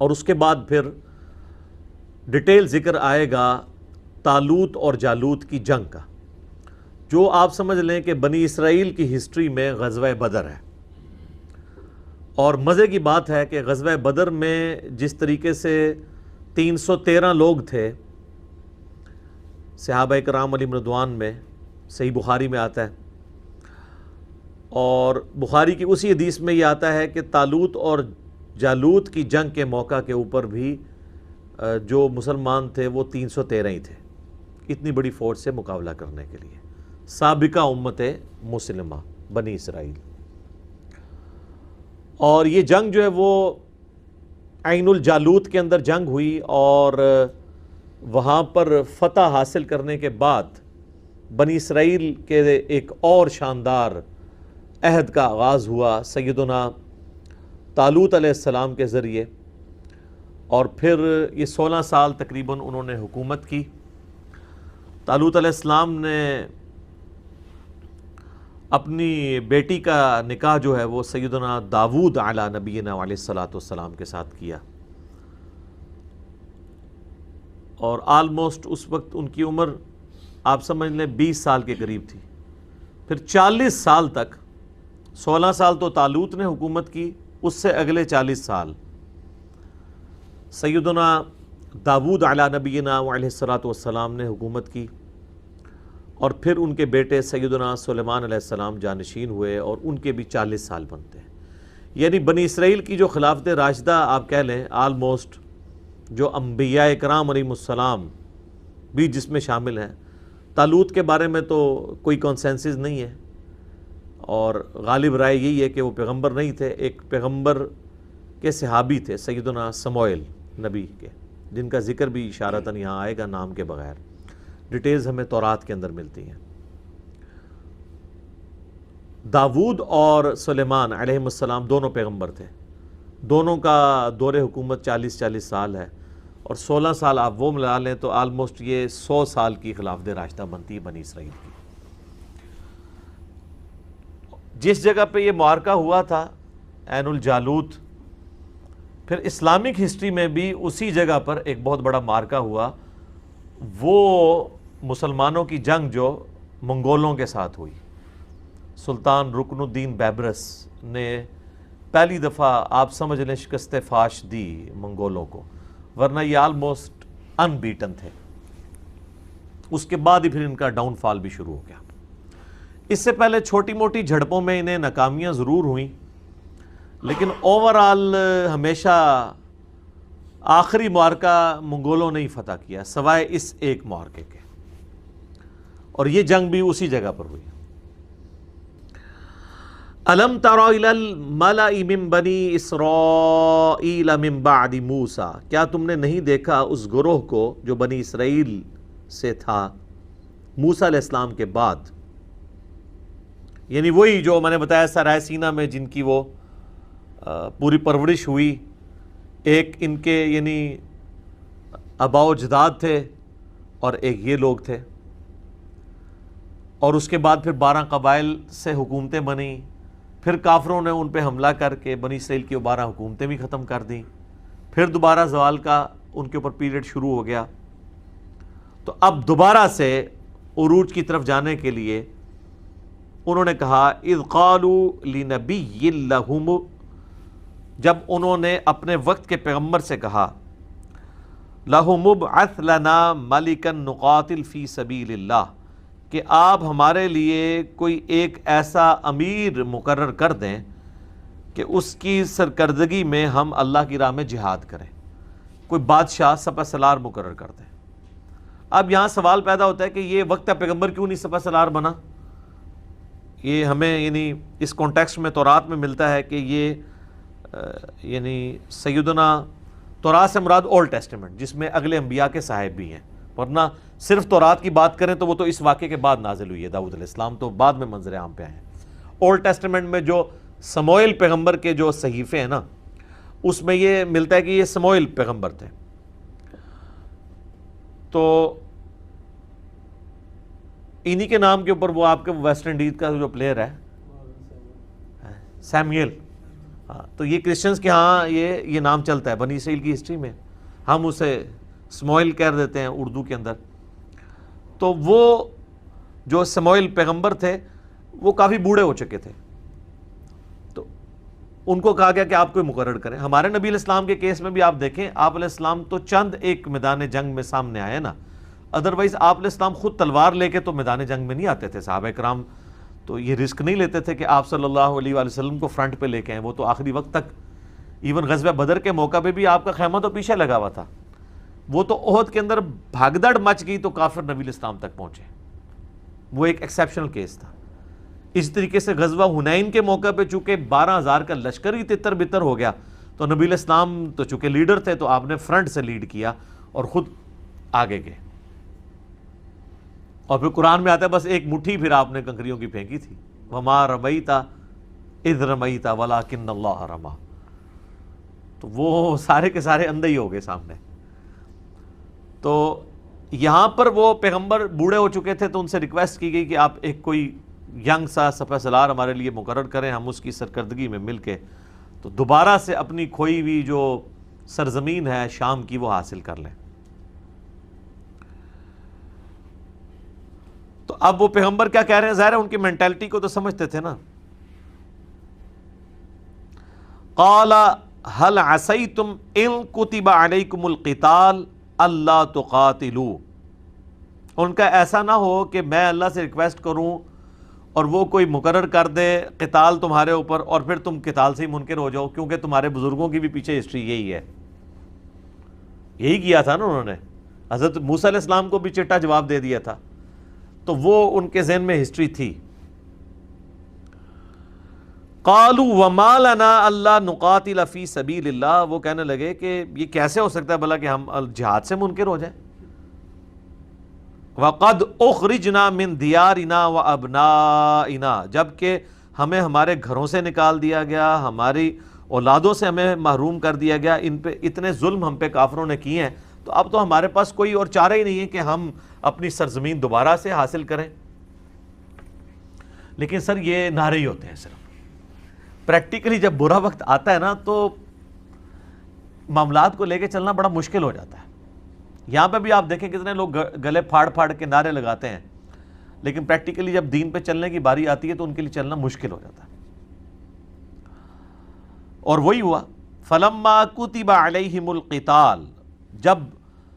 اور اس کے بعد پھر ڈیٹیل ذکر آئے گا طالوت اور جالوت کی جنگ کا، جو آپ سمجھ لیں کہ بنی اسرائیل کی ہسٹری میں غزوہ بدر ہے۔ اور مزے کی بات ہے کہ غزوہ بدر میں جس طریقے سے 313 لوگ تھے صحابہ کرام علیہم رضوان میں، صحیح بخاری میں آتا ہے، اور بخاری کی اسی حدیث میں یہ آتا ہے کہ طالوت اور جالوت کی جنگ کے موقع کے اوپر بھی جو مسلمان تھے وہ 313 ہی تھے، اتنی بڑی فوج سے مقابلہ کرنے کے لیے، سابقہ امت مسلمہ بنی اسرائیل۔ اور یہ جنگ جو ہے وہ عین الجالوت کے اندر جنگ ہوئی، اور وہاں پر فتح حاصل کرنے کے بعد بنی اسرائیل کے ایک اور شاندار عہد کا آغاز ہوا سیدنا طالوت علیہ السلام کے ذریعے، اور پھر یہ 16 سال تقریباً انہوں نے حکومت کی۔ طالوت علیہ السلام نے اپنی بیٹی کا نکاح جو ہے وہ سیدنا داود علی نبینا علیہ الصلاۃ والسلام کے ساتھ کیا، اور آلموسٹ اس وقت ان کی عمر آپ سمجھ لیں 20 سال کے قریب تھی۔ پھر 40 سال تک، 16 سال تو طالوت نے حکومت کی، اس سے اگلے 40 سال سیدنا داود علی نبینا علیہ الصلاۃ والسلام نے حکومت کی، اور پھر ان کے بیٹے سیدنا سلیمان علیہ السلام جانشین ہوئے، اور ان کے بھی 40 سال بنتے ہیں۔ یعنی بنی اسرائیل کی جو خلافت راشدہ آپ کہہ لیں آلموسٹ، جو انبیاء کرام علیہ السلام بھی جس میں شامل ہیں، طالوت کے بارے میں تو کوئی کنسنسس نہیں ہے، اور غالب رائے یہی ہے کہ وہ پیغمبر نہیں تھے، ایک پیغمبر کے صحابی تھے سیدنا سموئیل نبی کے، جن کا ذکر بھی اشارتاً یہاں آئے گا نام کے بغیر، ڈیٹیلز ہمیں تورات کے اندر ملتی ہیں۔ داود اور سلیمان علیہ السلام دونوں پیغمبر تھے، دونوں کا دور حکومت 40 سال ہے، اور 16 سال آپ وہ ملا لیں تو آلموسٹ یہ 100 سال کی خلافت راشدہ بنتی ہے بنی اسرائیل کی۔ جس جگہ پہ یہ معرکہ ہوا تھا عین الجالوت، پھر اسلامک ہسٹری میں بھی اسی جگہ پر ایک بہت بڑا معرکہ ہوا، وہ مسلمانوں کی جنگ جو منگولوں کے ساتھ ہوئی۔ سلطان رکن الدین بیبرس نے پہلی دفعہ آپ سمجھ لیں شکست فاش دی منگولوں کو، ورنہ یہ آلموسٹ ان بیٹن تھے۔ اس کے بعد ہی پھر ان کا ڈاؤن فال بھی شروع ہو گیا۔ اس سے پہلے چھوٹی موٹی جھڑپوں میں انہیں ناکامیاں ضرور ہوئیں، لیکن اوورآل ہمیشہ آخری معرکہ منگولوں نے ہی فتح کیا سوائے اس ایک معرکے کے، اور یہ جنگ بھی اسی جگہ پر ہوئی۔ الم تر الی الملأ من بنی اسرائیل من بعد موسیٰ، کیا تم نے نہیں دیکھا اس گروہ کو جو بنی اسرائیل سے تھا موسیٰ علیہ السلام کے بعد، یعنی وہی جو میں نے بتایا سرائے سینا میں جن کی وہ پوری پرورش ہوئی، ایک ان کے یعنی آباء و اجداد تھے، اور ایک یہ لوگ تھے، اور اس کے بعد پھر 12 قبائل سے حکومتیں بنیں، پھر کافروں نے ان پہ حملہ کر کے بنی اسرائیل کی 12 حکومتیں بھی ختم کر دیں، پھر دوبارہ زوال کا ان کے اوپر پیریڈ شروع ہو گیا۔ تو اب دوبارہ سے عروج کی طرف جانے کے لیے انہوں نے کہا اذ قالوا لنبی لہم، جب انہوں نے اپنے وقت کے پیغمبر سے کہا لہم ابعث لنا ملکا نقاتل فی سبیل اللہ، کہ آپ ہمارے لیے کوئی ایک ایسا امیر مقرر کر دیں کہ اس کی سرکردگی میں ہم اللہ کی راہ میں جہاد کریں، کوئی بادشاہ سپہ سالار مقرر کر دیں۔ اب یہاں سوال پیدا ہوتا ہے کہ یہ وقت پیغمبر کیوں نہیں سپہ سالار بنا؟ یہ ہمیں یعنی اس کانٹیکسٹ میں تورات میں ملتا ہے کہ یہ یعنی سیدنا تورات سے مراد اولڈ ٹیسٹمنٹ، جس میں اگلے انبیاء کے صاحب بھی ہیں، ورنہ صرف تورات کی بات کریں تو وہ تو اس واقعے کے بعد نازل ہوئی ہے، داؤد علیہ السلام تو بعد میں منظر عام پہ آئے ہیں۔ اولڈ ٹیسٹمنٹ میں جو سموئیل پیغمبر کے جو صحیفے ہیں نا، اس میں یہ ملتا ہے کہ یہ سموئیل پیغمبر تھے۔ تو انہی کے نام کے اوپر وہ آپ کے ویسٹ انڈیز کا جو پلیئر ہے سیمیل، ہاں تو یہ کرسچنز کے ہاں یہ نام چلتا ہے بنی اسرائیل کی ہسٹری میں، ہم اسے سموئیل کہہ دیتے ہیں اردو کے اندر. تو وہ جو سموئیل پیغمبر تھے وہ کافی بوڑھے ہو چکے تھے، تو ان کو کہا گیا کہ آپ کوئی مقرر کریں. ہمارے نبی علیہ السلام کے کیس میں بھی آپ دیکھیں، آپ علیہ السلام تو چند ایک میدان جنگ میں سامنے آئے نا، ادروائز آپ علیہ السلام خود تلوار لے کے تو میدان جنگ میں نہیں آتے تھے. صحابہ کرام تو یہ رسک نہیں لیتے تھے کہ آپ صلی اللہ علیہ وآلہ وسلم کو فرنٹ پہ لے کے آئیں. وہ تو آخری وقت تک، ایون غزوہ بدر کے موقع پہ بھی آپ کا خیمہ تو پیچھے لگا ہوا تھا. وہ تو احد کے اندر بھگدڑ مچ گئی تو کافر نبی علیہ السلام تک پہنچے. وہ ایک ایکسیپشنل کیس تھا. اس طریقے سے غزوہ حنین کے موقع پہ چونکہ 12,000 کا لشکر ہی تتر بتر ہو گیا، تو نبی علیہ السلام تو چونکہ لیڈر تھے تو آپ نے فرنٹ سے لیڈ کیا اور خود آگے گئے. اور پھر قرآن میں آتا ہے بس ایک مٹھی پھر آپ نے کنکریوں کی پھینکی تھی، وَمَا رَمَيْتَ اِذْ رَمَيْتَ وَلَٰكِنَّ اللَّهَ رَمَىٰ. تو وہ سارے کے سارے اندھے ہی ہو گئے سامنے. تو یہاں پر وہ پیغمبر بوڑھے ہو چکے تھے تو ان سے ریکویسٹ کی گئی کہ آپ ایک کوئی ینگ سا سپہ سالار ہمارے لیے مقرر کریں، ہم اس کی سرکردگی میں مل کے تو دوبارہ سے اپنی کھوئی ہوئی جو سرزمین ہے شام کی وہ حاصل کر لیں. تو اب وہ پیغمبر کیا کہہ رہے ہیں؟ ظاہر ہے ان کی مینٹیلٹی کو تو سمجھتے تھے نا. قال هل عصیتم ان کتب علیکم القتال اللہ تقاتلوا. ان کا ایسا نہ ہو کہ میں اللہ سے ریکویسٹ کروں اور وہ کوئی مقرر کر دے قتال تمہارے اوپر اور پھر تم قتال سے ہی منکر ہو جاؤ، کیونکہ تمہارے بزرگوں کی بھی پیچھے ہسٹری یہی ہے. یہی کیا تھا نا انہوں نے، حضرت موسیٰ علیہ السلام کو بھی چٹا جواب دے دیا تھا. تو وہ ان کے ذہن میں ہسٹری تھی. قالوا وما لنا الا نقاتل فی سبیل اللہ. وہ کہنے لگے کہ یہ کیسے ہو سکتا ہے بھلا کہ ہم جہاد سے منکر ہو جائیں. وقد اخرجنا من دیارنا وابنائنا. جبکہ ہمیں ہمارے گھروں سے نکال دیا گیا، ہماری اولادوں سے ہمیں محروم کر دیا گیا. ان پہ اتنے ظلم ہم پہ کافروں نے کیے ہیں، تو اب تو ہمارے پاس کوئی اور چارہ ہی نہیں ہے کہ ہم اپنی سرزمین دوبارہ سے حاصل کریں. لیکن سر یہ نعرے ہی ہوتے ہیں، صرف پریکٹیکلی جب برا وقت آتا ہے نا تو معاملات کو لے کے چلنا بڑا مشکل ہو جاتا ہے. یہاں پہ بھی آپ دیکھیں کتنے لوگ گلے پھاڑ پھاڑ کے نعرے لگاتے ہیں، لیکن پریکٹیکلی جب دین پہ چلنے کی باری آتی ہے تو ان کے لیے چلنا مشکل ہو جاتا ہے. اور وہی ہوا، فلما کتب علیہم القتال. جب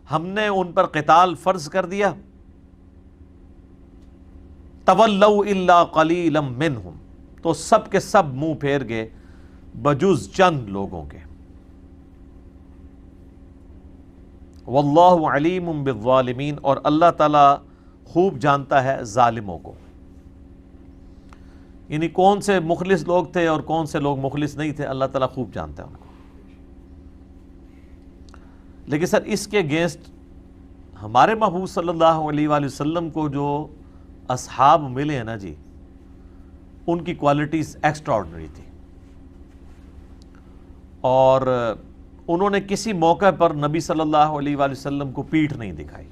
ہم نے ان پر قتال فرض کر دیا، تولوا الا قلیلا منہم. تو سب کے سب منہ پھیر گئے بجز چند لوگوں کے. واللہ علیم بالظالمین. اور اللہ تعالی خوب جانتا ہے ظالموں کو. یعنی کون سے مخلص لوگ تھے اور کون سے لوگ مخلص نہیں تھے، اللہ تعالیٰ خوب جانتا ہے ان کو. لیکن سر اس کے اگینسٹ ہمارے محبوب صلی اللہ علیہ وآلہ وسلم کو جو اصحاب ملے ہیں نا جی، ان کی کوالٹیز ایکسٹرا آرڈنری تھی. اور انہوں نے کسی موقع پر نبی صلی اللہ علیہ وآلہ وسلم کو پیٹھ نہیں دکھائی.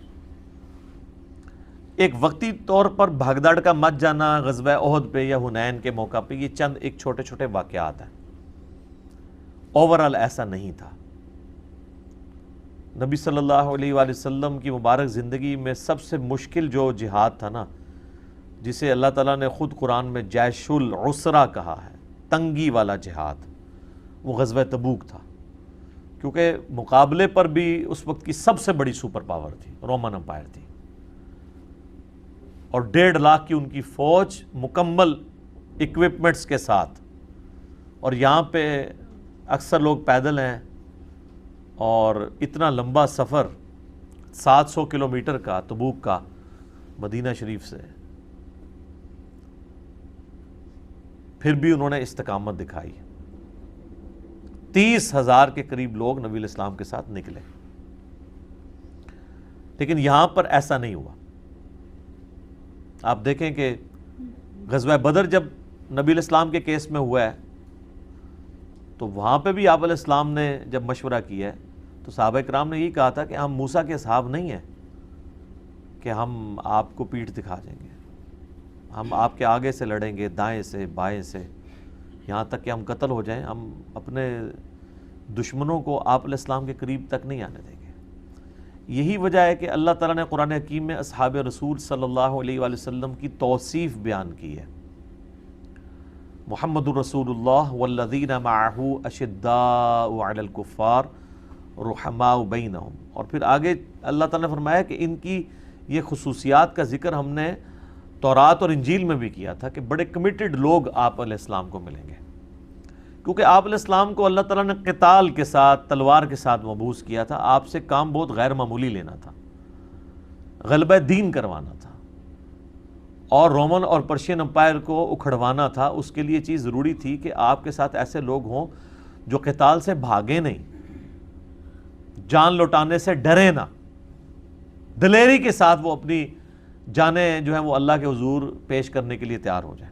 ایک وقتی طور پر بھگدڑ کا مچ جانا غزوہ احد پہ یا حنین کے موقع پہ، یہ چند ایک چھوٹے چھوٹے واقعات ہیں. اوورال ایسا نہیں تھا. نبی صلی اللہ علیہ وآلہ وسلم کی مبارک زندگی میں سب سے مشکل جو جہاد تھا نا، جسے اللہ تعالیٰ نے خود قرآن میں جیش العسرہ کہا ہے، تنگی والا جہاد، وہ غزوہ تبوک تھا. کیونکہ مقابلے پر بھی اس وقت کی سب سے بڑی سپر پاور تھی، رومن امپائر تھی، اور 1.5 لاکھ کی ان کی فوج مکمل اکوپمنٹس کے ساتھ. اور یہاں پہ اکثر لوگ پیدل ہیں، اور اتنا لمبا سفر 700 کلومیٹر کا تبوک کا مدینہ شریف سے، پھر بھی انہوں نے استقامت دکھائی. 30,000 کے قریب لوگ نبی علیہ السلام کے ساتھ نکلے. لیکن یہاں پر ایسا نہیں ہوا. آپ دیکھیں کہ غزوہ بدر جب نبی علیہ السلام کے کیس میں ہوا ہے تو وہاں پہ بھی آپ علیہ السلام نے جب مشورہ کیا ہے تو صحابہ کرام نے یہی کہا تھا کہ ہم موسیٰ کے اصحاب نہیں ہیں کہ ہم آپ کو پیٹھ دکھا دیں گے. ہم آپ کے آگے سے لڑیں گے، دائیں سے بائیں سے، یہاں تک کہ ہم قتل ہو جائیں، ہم اپنے دشمنوں کو آپ علیہ السلام کے قریب تک نہیں آنے دیں گے۔ یہی وجہ ہے کہ اللہ تعالیٰ نے قرآن حکیم میں اصحاب رسول صلی اللہ علیہ وآلہ وسلم کی توصیف بیان کی ہے۔ محمد الرسول اللہ والذین معہ اشداء علی الکفار رحماء بینہم، اور پھر آگے اللہ تعالیٰ نے فرمایا کہ ان کی یہ خصوصیات کا ذکر ہم نے تورات اور انجیل میں بھی کیا تھا کہ بڑے کمیٹڈ لوگ آپ علیہ السلام کو ملیں گے، کیونکہ آپ علیہ السلام کو اللہ تعالیٰ نے قتال کے ساتھ، تلوار کے ساتھ مبعوث کیا تھا۔ آپ سے کام بہت غیر معمولی لینا تھا، غلبہ دین کروانا تھا، اور رومن اور پرشین امپائر کو اکھڑوانا تھا۔ اس کے لیے چیز ضروری تھی کہ آپ کے ساتھ ایسے لوگ ہوں جو قتال سے بھاگے نہیں، جان لوٹانے سے ڈرے نہ، دلیری کے ساتھ وہ اپنی جانیں جو ہیں وہ اللہ کے حضور پیش کرنے کے لیے تیار ہو جائیں۔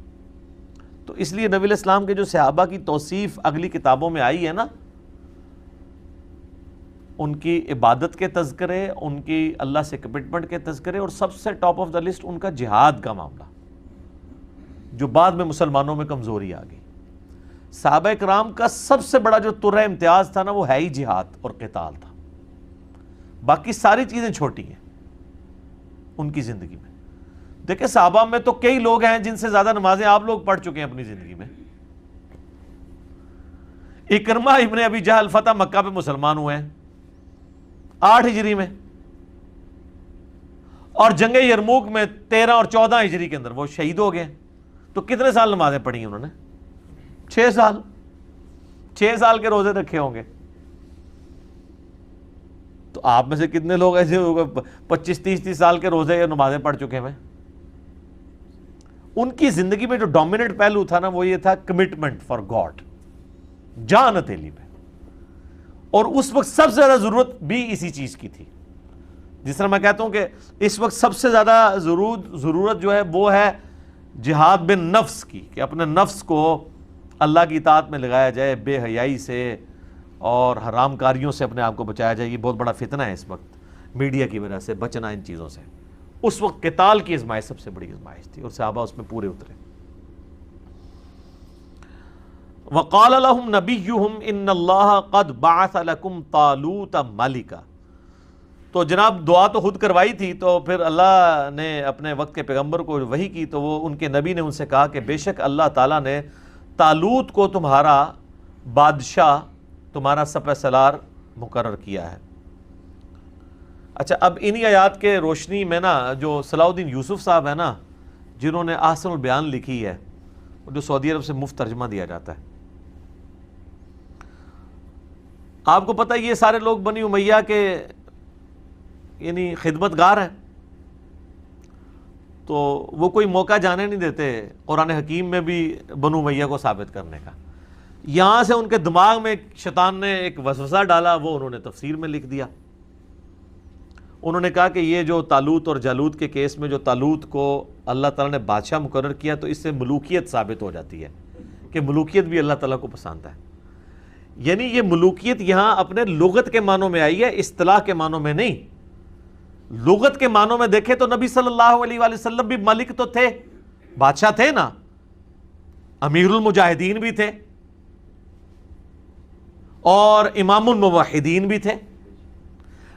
تو اس لیے نبی علیہ السلام کے جو صحابہ کی توصیف اگلی کتابوں میں آئی ہے نا، ان کی عبادت کے تذکرے، ان کی اللہ سے کمٹمنٹ کے تذکرے، اور سب سے ٹاپ آف دا لسٹ ان کا جہاد کا معاملہ، جو بعد میں مسلمانوں میں کمزوری آ گئی۔ صحابہ کرام کا سب سے بڑا جو ترہ امتیاز تھا نا، وہ ہے ہی جہاد اور قتال تھا، باقی ساری چیزیں چھوٹی ہیں ان کی زندگی میں۔ دیکھیں صحابہ میں تو کئی لوگ ہیں جن سے زیادہ نمازیں آپ لوگ پڑھ چکے ہیں اپنی زندگی میں۔ اکرمہ ابن ابی جہل فتح مکہ پہ مسلمان ہوئے ہیں 8 ہجری میں، اور جنگ یرموک میں 13 اور 14 ہجری کے اندر وہ شہید ہو گئے۔ تو کتنے سال نمازیں پڑھی ہیں انہوں نے؟ 6 سال، 6 سال کے روزے رکھے ہوں گے۔ تو آپ میں سے کتنے لوگ ایسے ہوگا 25-30 سال کے روزے یا نمازیں پڑھ چکے ہیں؟ ان کی زندگی میں جو ڈومیننٹ پہلو تھا نا، وہ یہ تھا کمٹمنٹ فار گاڈ، جان ہتھیلی پہ، اور اس وقت سب سے زیادہ ضرورت بھی اسی چیز کی تھی۔ جس طرح میں کہتا ہوں کہ اس وقت سب سے زیادہ ضرورت جو ہے وہ ہے جہاد بن نفس کی، کہ اپنے نفس کو اللہ کی اطاعت میں لگایا جائے، بے حیائی سے اور حرام کاریوں سے اپنے آپ کو بچایا جائے۔ یہ بہت بڑا فتنہ ہے اس وقت میڈیا کی وجہ سے، بچنا ان چیزوں سے۔ اس وقت قتال کی ازمائش سب سے بڑی ازمائش تھی، اور صحابہ اس میں پورے اترے۔ وقال لهم نبيهم ان اللہ قد بعث لكم طالوت ملکا۔ تو جناب دعا تو خود کروائی تھی، تو پھر اللہ نے اپنے وقت کے پیغمبر کو وحی کی، تو وہ ان کے نبی نے ان سے کہا کہ بے شک اللہ تعالیٰ نے طالوت کو تمہارا بادشاہ، تمہارا سپہ سالار مقرر کیا ہے۔ اچھا، اب انہی آیات کے روشنی میں نا، جو صلاح الدین یوسف صاحب ہیں نا، جنہوں نے احسن البیان لکھی ہے، جو سعودی عرب سے مفت ترجمہ دیا جاتا ہے، آپ کو پتہ ہے یہ سارے لوگ بنی امیہ کے یعنی خدمت گار ہیں، تو وہ کوئی موقع جانے نہیں دیتے قرآن حکیم میں بھی بنو امیہ کو ثابت کرنے کا۔ یہاں سے ان کے دماغ میں شیطان نے ایک وسوسہ ڈالا، وہ انہوں نے تفسیر میں لکھ دیا۔ انہوں نے کہا کہ یہ جو طالوت اور جالوت کے کیس میں جو طالوت کو اللہ تعالیٰ نے بادشاہ مقرر کیا، تو اس سے ملوکیت ثابت ہو جاتی ہے کہ ملوکیت بھی اللہ تعالیٰ کو پسند ہے۔ یعنی یہ ملوکیت یہاں اپنے لغت کے معنوں میں آئی ہے، اصطلاح کے معنوں میں نہیں۔ لغت کے معنوں میں دیکھیں تو نبی صلی اللہ علیہ وآلہ وسلم بھی ملک تو تھے، بادشاہ تھے نا، امیر المجاہدین بھی تھے، اور امام الموحدین بھی تھے۔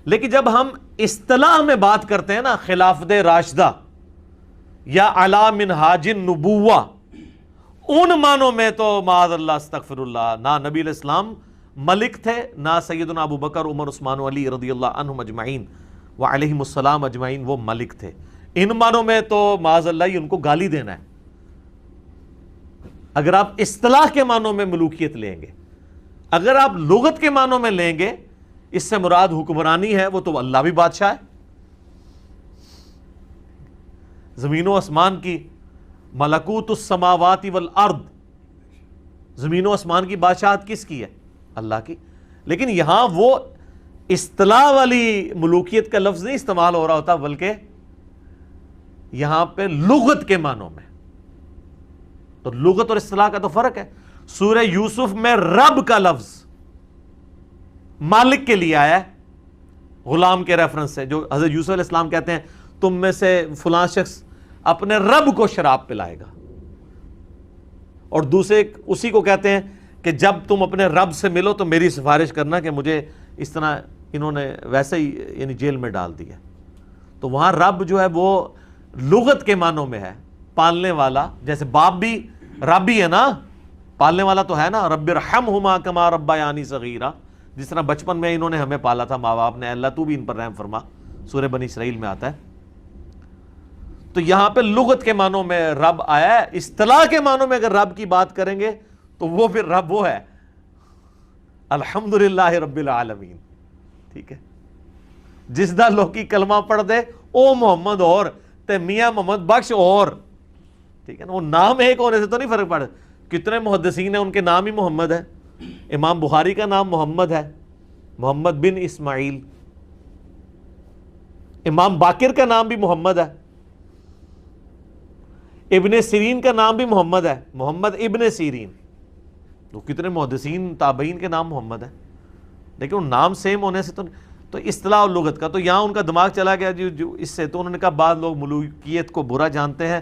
لیکن جب ہم اصطلاح میں بات کرتے ہیں نا، خلافت راشدہ یا علی منہاج النبوہ، ان معنوں میں تو معاذ اللہ استغفر اللہ، نہ نبی علیہ السلام ملک تھے، نہ سیدنا ابو بکر، عمر، عثمان و علی رضی اللہ عنہم اجمعین وعلیہم السلام اجمعین وہ ملک تھے۔ ان معنوں میں تو معاذ اللہ ہی ان کو گالی دینا ہے۔ اگر آپ اصطلاح کے معنوں میں ملوکیت لیں گے، اگر آپ لغت کے معنوں میں لیں گے، اس سے مراد حکمرانی ہے، وہ تو اللہ بھی بادشاہ ہے۔ زمین و آسمان کی، ملکوت السماوات والارض، زمین و آسمان کی بادشاہت کس کی ہے؟ اللہ کی۔ لیکن یہاں وہ اصطلاح والی ملوکیت کا لفظ نہیں استعمال ہو رہا ہوتا، بلکہ یہاں پہ لغت کے معنوں میں۔ تو لغت اور اصطلاح کا تو فرق ہے۔ سورہ یوسف میں رب کا لفظ مالک کے لیے آیا ہے، غلام کے ریفرنس سے، جو حضرت یوسف علیہ السلام کہتے ہیں تم میں سے فلاں شخص اپنے رب کو شراب پلائے گا، اور دوسرے اسی کو کہتے ہیں کہ جب تم اپنے رب سے ملو تو میری سفارش کرنا کہ مجھے اس طرح انہوں نے ویسے ہی یعنی جیل میں ڈال دیا. تو وہاں رب جو ہے وہ لغت کے معنوں میں ہے پالنے والا، جیسے باپ بھی رب ہی ہے نا، پالنے والا تو ہے نا. رب ارحمہما کما ربیانی صغیرا، جس طرح بچپن میں انہوں نے ہمیں پالا تھا ماں باپ نے، اللہ تو بھی ان پر رحم فرما، سورہ بنی اسرائیل میں آتا ہے. تو یہاں پہ لغت کے معنوں میں رب آیا ہے. اصطلاح کے معنوں میں اگر رب کی بات کریں گے تو وہ پھر رب وہ ہے الحمدللہ رب العالمین. ٹھیک ہے، جس دا لوکی کلمہ پڑھ دے او محمد اور تے میاں محمد بخش اور، ٹھیک ہے نا. وہ نام ایک ہونے سے تو نہیں فرق پڑا. کتنے محدثین ہیں ان کے نام ہی محمد ہے. امام بخاری کا نام محمد ہے، محمد بن اسماعیل. امام باقر کا نام بھی محمد ہے. ابن سیرین کا نام بھی محمد ہے، محمد ابن سیرین. تو کتنے محدثین تابعین کے نام محمد ہے، لیکن ان نام سیم ہونے سے تو اصطلاح اور لغت کا تو یہاں ان کا دماغ چلا گیا جو اس سے. تو انہوں نے کہا بعض لوگ ملوکیت کو برا جانتے ہیں،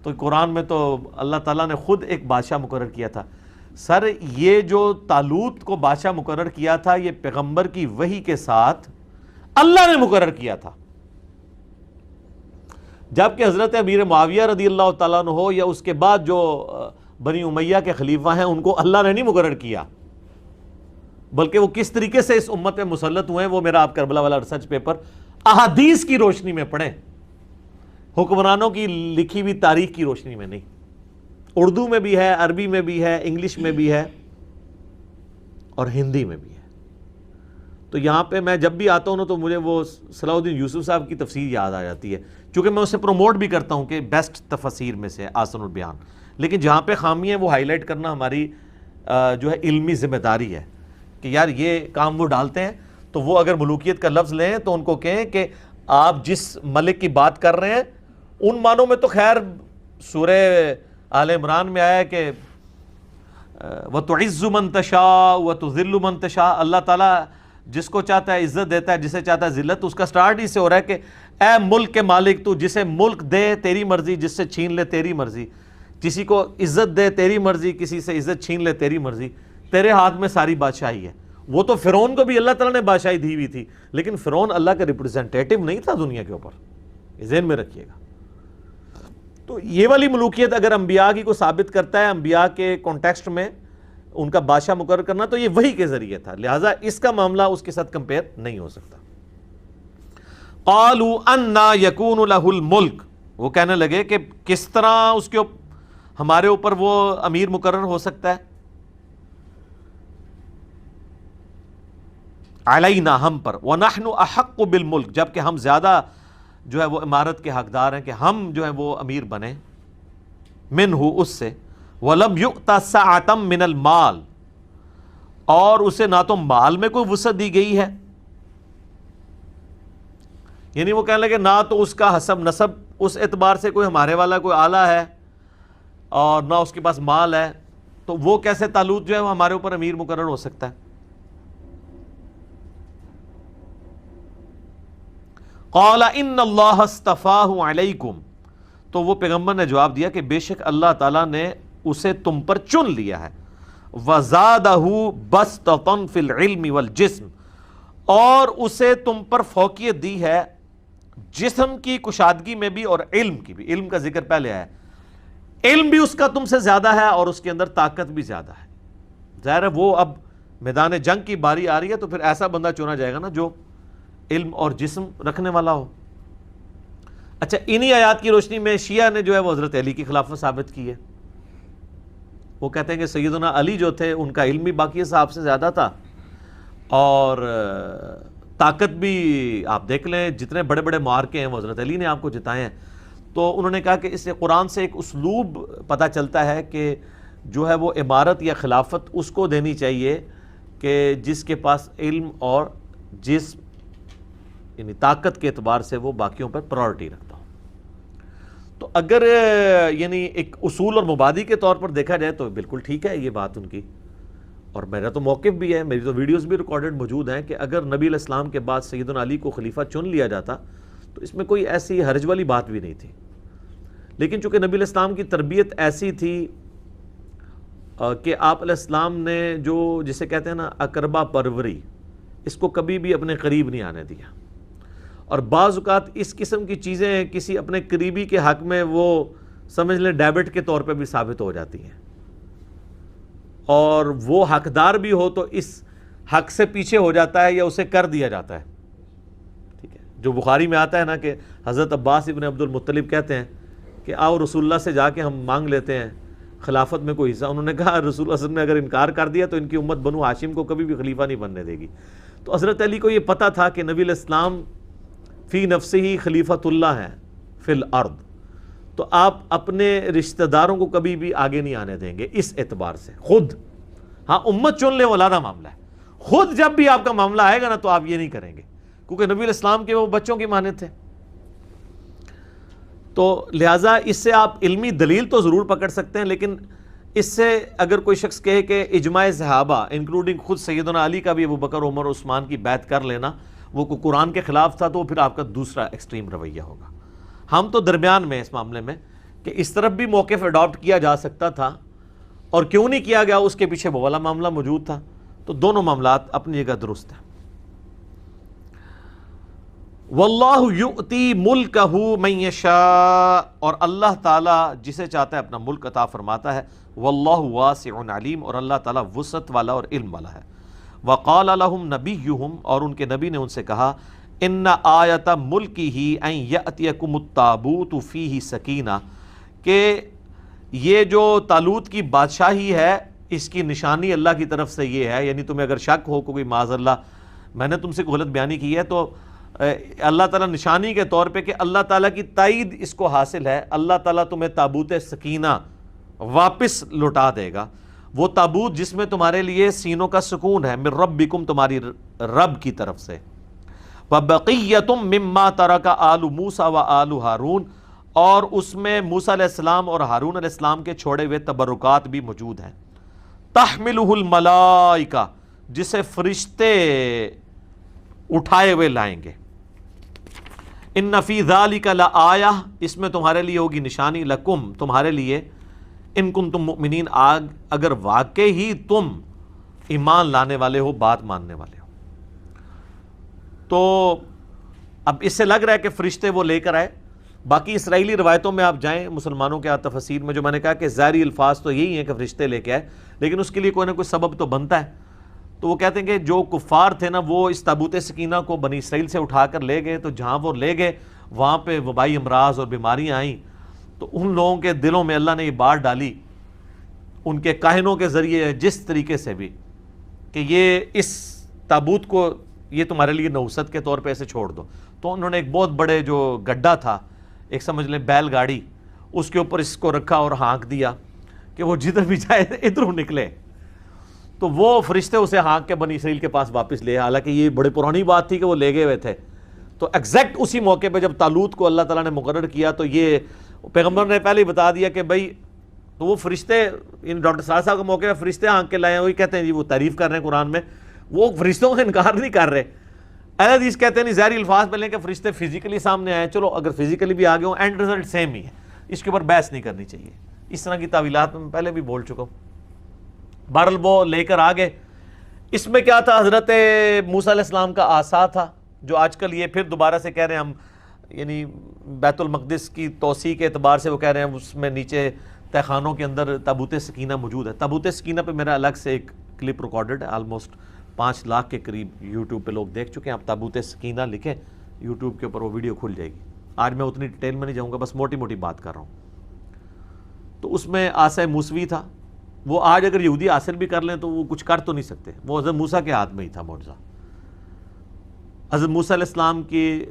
تو قرآن میں تو اللہ تعالیٰ نے خود ایک بادشاہ مقرر کیا تھا. سر یہ جو طالوت کو بادشاہ مقرر کیا تھا یہ پیغمبر کی وحی کے ساتھ اللہ نے مقرر کیا تھا، جبکہ حضرت امیر معاویہ رضی اللہ تعالیٰ عنہ ہو یا اس کے بعد جو بنی امیہ کے خلیفہ ہیں ان کو اللہ نے نہیں مقرر کیا، بلکہ وہ کس طریقے سے اس امت میں مسلط ہوئے ہیں وہ میرا آپ کربلا والا ریسرچ پیپر احادیث کی روشنی میں پڑھیں، حکمرانوں کی لکھی ہوئی تاریخ کی روشنی میں نہیں. اردو میں بھی ہے، عربی میں بھی ہے، انگلش میں بھی ہے اور ہندی میں بھی ہے. تو یہاں پہ میں جب بھی آتا ہوں نا تو مجھے وہ صلاح الدین یوسف صاحب کی تفسیر یاد آ جاتی ہے، چونکہ میں اسے پروموٹ بھی کرتا ہوں کہ بیسٹ تفسیر میں سے آسن البیان. لیکن جہاں پہ خامی ہے وہ ہائی لائٹ کرنا ہماری جو ہے علمی ذمہ داری ہے کہ یار یہ کام وہ ڈالتے ہیں. تو وہ اگر ملوکیت کا لفظ لیں تو ان کو کہیں کہ آپ جس ملک کی بات کر رہے ہیں ان معنوں میں تو خیر سورہ آل عمران میں آیا ہے کہ وَتُعِزُّ مَن تَشَاءُ وَتُذِلُّ مَن تَشَاءُ، اللہ تعالیٰ جس کو چاہتا ہے عزت دیتا ہے، جسے چاہتا ہے ذلت. اس کا سٹارٹ ہی سے ہو رہا ہے کہ اے ملک کے مالک تو جسے ملک دے تیری مرضی، جس سے چھین لے تیری مرضی، کسی کو عزت دے تیری مرضی، کسی سے عزت چھین لے تیری مرضی، تیرے ہاتھ میں ساری بادشاہی ہے. وہ تو فرعون کو بھی اللہ تعالیٰ نے بادشاہی دی ہوئی تھی، لیکن فرعون اللہ کا ریپرزینٹیٹو نہیں تھا دنیا کے اوپر، یہ ذہن میں رکھیے گا. تو یہ والی ملوکیت اگر انبیاء کی کو ثابت کرتا ہے انبیاء کے کانٹیکسٹ میں ان کا بادشاہ مقرر کرنا تو یہ وحی کے ذریعے تھا، لہٰذا اس کا معاملہ اس کے ساتھ کمپیئر نہیں ہو سکتا. قالوا انا یکون لہ الملک، وہ کہنے لگے کہ کس طرح اس کے ہمارے اوپر وہ امیر مقرر ہو سکتا ہے، علینا ہم پر، ونحن احق بالملک، جبکہ ہم زیادہ جو ہے وہ امارت کے حقدار ہیں کہ ہم جو ہے وہ امیر بنے، منہ اس سے، ولم یؤت سعۃ من المال، اور اسے نہ تو مال میں کوئی وسعت دی گئی ہے، یعنی وہ کہنے لگے نہ تو اس کا حسب نسب اس اعتبار سے کوئی ہمارے والا کوئی اعلیٰ ہے اور نہ اس کے پاس مال ہے، تو وہ کیسے طالوت جو ہے وہ ہمارے اوپر امیر مقرر ہو سکتا ہے. قال ان اللہ اصطفاہ علیکم، تو وہ پیغمبر نے جواب دیا کہ بے شک اللہ تعالیٰ نے اسے تم پر چن لیا ہے، وزادہ بسطۃ فی العلم والجسم، اور اسے تم پر فوقیت دی ہے جسم کی کشادگی میں بھی اور علم کی بھی. علم کا ذکر پہلے آیا، علم بھی اس کا تم سے زیادہ ہے اور اس کے اندر طاقت بھی زیادہ ہے. ظاہر ہے وہ اب میدان جنگ کی باری آ رہی ہے تو پھر ایسا بندہ چنا جائے گا نا جو علم اور جسم رکھنے والا ہو. اچھا انہی آیات کی روشنی میں شیعہ نے جو ہے وہ حضرت علی کی خلافت ثابت کی ہے. وہ کہتے ہیں کہ سیدنا علی جو تھے ان کا علم بھی باقی صاحب سے زیادہ تھا اور طاقت بھی آپ دیکھ لیں جتنے بڑے بڑے معرکے ہیں وہ حضرت علی نے آپ کو جتائے ہیں. تو انہوں نے کہا کہ اس سے قرآن سے ایک اسلوب پتہ چلتا ہے کہ جو ہے وہ عمارت یا خلافت اس کو دینی چاہیے کہ جس کے پاس علم اور جسم یعنی طاقت کے اعتبار سے وہ باقیوں پر پرائورٹی رکھتا ہوں. تو اگر یعنی ایک اصول اور مبادی کے طور پر دیکھا جائے تو بالکل ٹھیک ہے یہ بات ان کی، اور میرا تو موقف بھی ہے، میری تو ویڈیوز بھی ریکارڈڈ موجود ہیں کہ اگر نبی علیہ السلام کے بعد سیدنا علی کو خلیفہ چن لیا جاتا تو اس میں کوئی ایسی حرج والی بات بھی نہیں تھی. لیکن چونکہ نبی علیہ السلام کی تربیت ایسی تھی کہ آپ علیہ السلام نے جو جسے کہتے ہیں نا اقربا پروری، اس کو کبھی بھی اپنے قریب نہیں آنے دیا. اور بعض اوقات اس قسم کی چیزیں کسی اپنے قریبی کے حق میں وہ سمجھ لیں ڈیبٹ کے طور پہ بھی ثابت ہو جاتی ہیں، اور وہ حقدار بھی ہو تو اس حق سے پیچھے ہو جاتا ہے یا اسے کر دیا جاتا ہے. ٹھیک ہے، جو بخاری میں آتا ہے نا کہ حضرت عباس ابن عبد المطلب کہتے ہیں کہ آؤ رسول اللہ سے جا کے ہم مانگ لیتے ہیں خلافت میں کوئی حصہ. انہوں نے کہا رسول اللہ صلی اللہ علیہ وسلم نے اگر انکار کر دیا تو ان کی امت بنو ہاشم کو کبھی بھی خلیفہ نہیں بننے دے گی. تو حضرت علی کو یہ پتہ تھا کہ نبی علیہ السلام فی نفسہ خلیفۃ اللہ ہیں فی الارض، تو آپ اپنے رشتہ داروں کو کبھی بھی آگے نہیں آنے دیں گے اس اعتبار سے. خود ہاں امت چن لے وہ علیحدہ معاملہ ہے، خود جب بھی آپ کا معاملہ آئے گا نا تو آپ یہ نہیں کریں گے، کیونکہ نبی علیہ السلام کے وہ بچوں کی مانند تھے. تو لہٰذا اس سے آپ علمی دلیل تو ضرور پکڑ سکتے ہیں، لیکن اس سے اگر کوئی شخص کہے کہ اجماع صحابہ انکلوڈنگ خود سیدنا علی کا بھی ابو بکر عمر عثمان کی بیعت کر لینا وہ قرآن کے خلاف تھا، تو پھر آپ کا دوسرا ایکسٹریم رویہ ہوگا. ہم تو درمیان میں اس معاملے میں کہ اس طرف بھی موقف اڈاپٹ کیا جا سکتا تھا اور کیوں نہیں کیا گیا اس کے پیچھے وہ والا معاملہ موجود تھا. تو دونوں معاملات اپنی جگہ درست ہیں. واللہ یؤتی ملکہ من یشاء، اور اللہ تعالیٰ جسے چاہتا ہے اپنا ملک عطا فرماتا ہے. واللہ واسع علیم، اور اللہ تعالیٰ وسعت والا اور علم والا ہے. وقال لهم نبیہم، اور ان کے نبی نے ان سے کہا ان آیت ملکہ ان یأتیکم التابوت فیہ سکینہ، کہ یہ جو طالوت کی بادشاہی ہے اس کی نشانی اللہ کی طرف سے یہ ہے. یعنی تمہیں اگر شک ہو کوئی معاذ اللہ میں نے تم سے غلط بیانی کی ہے تو اللہ تعالیٰ نشانی کے طور پہ کہ اللہ تعالیٰ کی تائید اس کو حاصل ہے، اللہ تعالیٰ تمہیں تابوت سکینہ واپس لوٹا دے گا. وہ تابوت جس میں تمہارے لیے سینوں کا سکون ہے، من ربکم، تمہاری رب کی طرف سے. وَبَقِيَّةٌ مِّمَّا تَرَكَ آلُ مُوسَىٰ وَآلُ ہارون، اور اس میں موسیٰ علیہ السلام اور ہارون علیہ السلام کے چھوڑے ہوئے تبرکات بھی موجود ہیں. تحملہ الملائکہ، جسے فرشتے اٹھائے ہوئے لائیں گے. ان فی ذالک لآیہ، اس میں تمہارے لیے ہوگی نشانی، لکم، تمہارے لیے، ان کنتم مؤمنین، اگر واقعی ہی تم ایمان لانے والے ہو، بات ماننے والے ہو. تو اب اس سے لگ رہا ہے کہ فرشتے وہ لے کر آئے. باقی اسرائیلی روایتوں میں آپ جائیں مسلمانوں کے تفسیر میں، جو میں نے کہا کہ ظاہری الفاظ تو یہی ہیں کہ فرشتے لے کے آئے، لیکن اس کے لیے کوئی نہ کوئی سبب تو بنتا ہے. تو وہ کہتے ہیں کہ جو کفار تھے نا وہ اس تابوت سکینہ کو بنی اسرائیل سے اٹھا کر لے گئے، تو جہاں وہ لے گئے وہاں پہ وبائی امراض اور بیماریاں آئیں. تو ان لوگوں کے دلوں میں اللہ نے یہ بات ڈالی ان کے کاہنوں کے ذریعے جس طریقے سے بھی کہ یہ اس تابوت کو یہ تمہارے لیے نحوست کے طور پہ ایسے چھوڑ دو. تو انہوں نے ایک بہت بڑے جو گڈھا تھا، ایک سمجھ لیں بیل گاڑی، اس کے اوپر اس کو رکھا اور ہانک دیا کہ وہ جدھر بھی جائے ادھر نکلے. تو وہ فرشتے اسے ہانک کے بنی اسرائیل کے پاس واپس لے. حالانکہ یہ بڑی پرانی بات تھی کہ وہ لے گئے ہوئے تھے. تو ایگزیکٹ اسی موقع پہ جب طالوت کو اللہ تعالیٰ نے مقرر کیا تو یہ پیغمبر نے پہلے ہی بتا دیا کہ بھائی، تو وہ فرشتے ان ڈاکٹر صاحب کا موقع پہ فرشتے ہانک کے لائے ہیں. وہی کہتے ہیں جی وہ تعریف کر رہے ہیں قرآن میں، وہ فرشتوں سے انکار نہیں کر رہے. اہل حدیث کہتے ہیں نہیں، ظاہری الفاظ میں لیں کہ فرشتے فزیکلی سامنے آئے. چلو اگر فزیکلی بھی آگے ہوں اینڈ رزلٹ سیم ہی ہے، اس کے اوپر بحث نہیں کرنی چاہیے. اس طرح کی تعویلات میں پہلے بھی بول چکا ہوں. بہرحال وہ لے کر آگے. اس میں کیا تھا؟ حضرت موسیٰ علیہ السلام کا عصا تھا، جو آج کل یہ پھر دوبارہ سے کہہ رہے ہیں ہم، یعنی بیت المقدس کی توسیع کے اعتبار سے وہ کہہ رہے ہیں اس میں نیچے تہ خانوں کے اندر تابوت سکینہ موجود ہے. تابوت سکینہ پہ میرا الگ سے ایک کلپ ریکارڈڈ ہے، آلموسٹ 5 لاکھ کے قریب یوٹیوب پہ لوگ دیکھ چکے ہیں. آپ تابوت سکینہ لکھیں یوٹیوب کے اوپر، وہ ویڈیو کھل جائے گی. آج میں اتنی ڈیٹیل میں نہیں جاؤں گا، بس موٹی موٹی بات کر رہا ہوں. تو اس میں عصا موسوی تھا. وہ آج اگر یہودی حاصل بھی کر لیں تو وہ کچھ کر تو نہیں سکتے، وہ حضرت موسیٰ کے ہاتھ میں ہی تھا معجزہ. حضرت موسیٰ علیہ السلام کی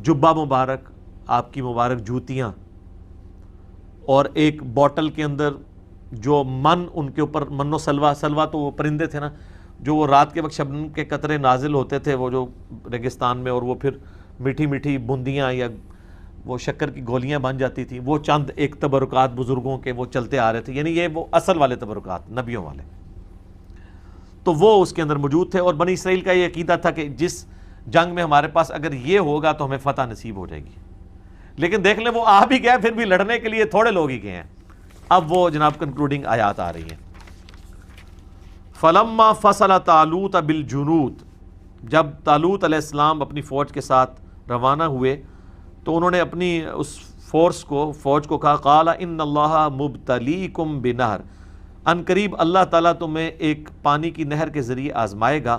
جبہ مبارک، آپ کی مبارک جوتیاں، اور ایک بوٹل کے اندر جو من ان کے اوپر، من و سلوا، سلوا تو وہ پرندے تھے نا جو وہ رات کے وقت شبنم کے قطرے نازل ہوتے تھے وہ جو ریگستان میں، اور وہ پھر میٹھی میٹھی بوندیاں یا وہ شکر کی گولیاں بن جاتی تھیں. وہ چند ایک تبرکات بزرگوں کے وہ چلتے آ رہے تھے، یعنی یہ وہ اصل والے تبرکات نبیوں والے. تو وہ اس کے اندر موجود تھے. اور بنی اسرائیل کا یہ عقیدہ تھا کہ جس جنگ میں ہمارے پاس اگر یہ ہوگا تو ہمیں فتح نصیب ہو جائے گی. لیکن دیکھ لیں وہ آ بھی گئے، پھر بھی لڑنے کے لیے تھوڑے لوگ ہی گئے ہیں. اب وہ جناب کنکلوڈنگ آیات آ رہی ہیں. فلما فصل طالوت بالجنود، جب طالوت علیہ السلام اپنی فوج کے ساتھ روانہ ہوئے تو انہوں نے اپنی اس فوج کو کہا قال ان اللہ مبتلیکم بنہر، ان قریب اللہ تعالیٰ تمہیں ایک پانی کی نہر کے ذریعے آزمائے گا،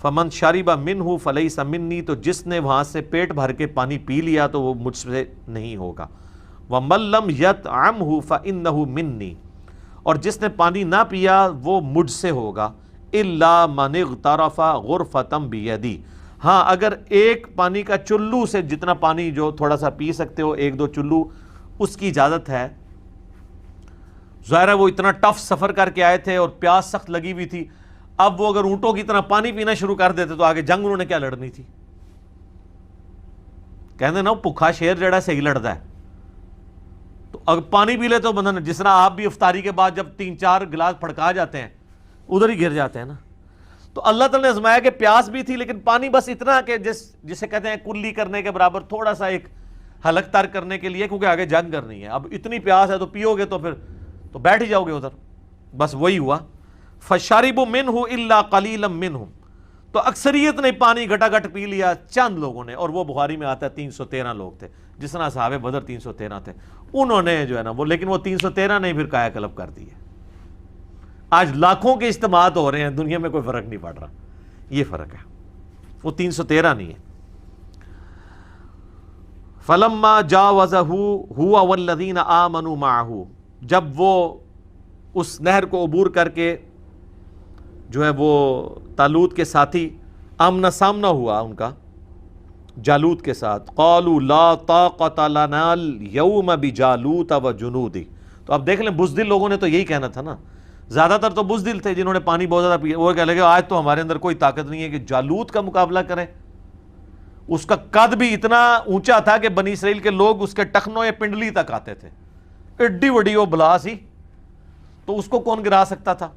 فمن شرب منہ فلیس منی، تو جس نے وہاں سے پیٹ بھر کے پانی پی لیا تو وہ مجھ سے نہیں ہوگا، ومن لم یطعمہ فانہ منی، اور جس نے پانی نہ پیا وہ مجھ سے ہوگا، الا من اغترف غرفۃ بیدی، ہاں اگر ایک پانی کا چلو سے جتنا پانی جو تھوڑا سا پی سکتے ہو، ایک دو چلو، اس کی اجازت ہے۔ ظاہر ہے وہ اتنا ٹف سفر کر کے آئے تھے اور پیاس سخت لگی ہوئی تھی، اب وہ اگر اونٹوں کی طرح پانی پینا شروع کر دیتے تو آگے جنگ انہوں نے کیا لڑنی تھی؟ کہتے نا بھوکھا شیر جڑا صحیح لڑتا ہے، تو اگر پانی پی لے تو بندہ، جس طرح آپ بھی افطاری کے بعد جب 3-4 گلاس پھڑکا جاتے ہیں ادھر ہی گر جاتے ہیں نا، تو اللہ تعالیٰ نے آزمایا کہ پیاس بھی تھی لیکن پانی بس اتنا کہ جسے کہتے ہیں کلی کرنے کے برابر، تھوڑا سا ایک حلق تر کرنے کے لیے، کیونکہ آگے جنگ کرنی ہے۔ اب اتنی پیاس ہے تو پیو گے تو پھر تو بیٹھ ہی جاؤ گے ادھر، بس وہی ہوا۔ فَشَرِبُوا مِنْهُ إِلَّا قَلِيلًا مِنْهُمْ، تو اکثریت نے پانی گھٹا گھٹ پی لیا، چند لوگوں نے، اور وہ بخاری میں آتا ہے 313 لوگ تھے، جس طرح صحابہ بدر 313 تھے، انہوں نے جو ہے نا وہ، لیکن وہ 313 نے پھر کایا کلب کر دی ہے۔ آج لاکھوں کے اجتماعات ہو رہے ہیں، دنیا میں کوئی فرق نہیں پڑ رہا، یہ فرق ہے، وہ 313 نہیں ہے۔ فَلَمَّا جَاوَزَهُ هُوَ وَالَّذِينَ آمَنُوا مَعَهُ، جب وہ اس نہر کو عبور کر کے جو ہے وہ طالوت کے ساتھی آمنا سامنا ہوا ان کا جالوت کے ساتھ، قالوا لا طاقت لنا اليوم بجالوت وجنودہ، تو اب دیکھ لیں بزدل لوگوں نے تو یہی کہنا تھا نا، زیادہ تر تو بزدل تھے جنہوں نے پانی بہت زیادہ پیا، وہ کہنے لگے آج تو ہمارے اندر کوئی طاقت نہیں ہے کہ جالوت کا مقابلہ کریں۔ اس کا قد بھی اتنا اونچا تھا کہ بنی اسرائیل کے لوگ اس کے ٹخنوں یا پنڈلی تک آتے تھے، ایڈی بڑی وہ بلا سی، تو اس کو کون گرا سکتا تھا؟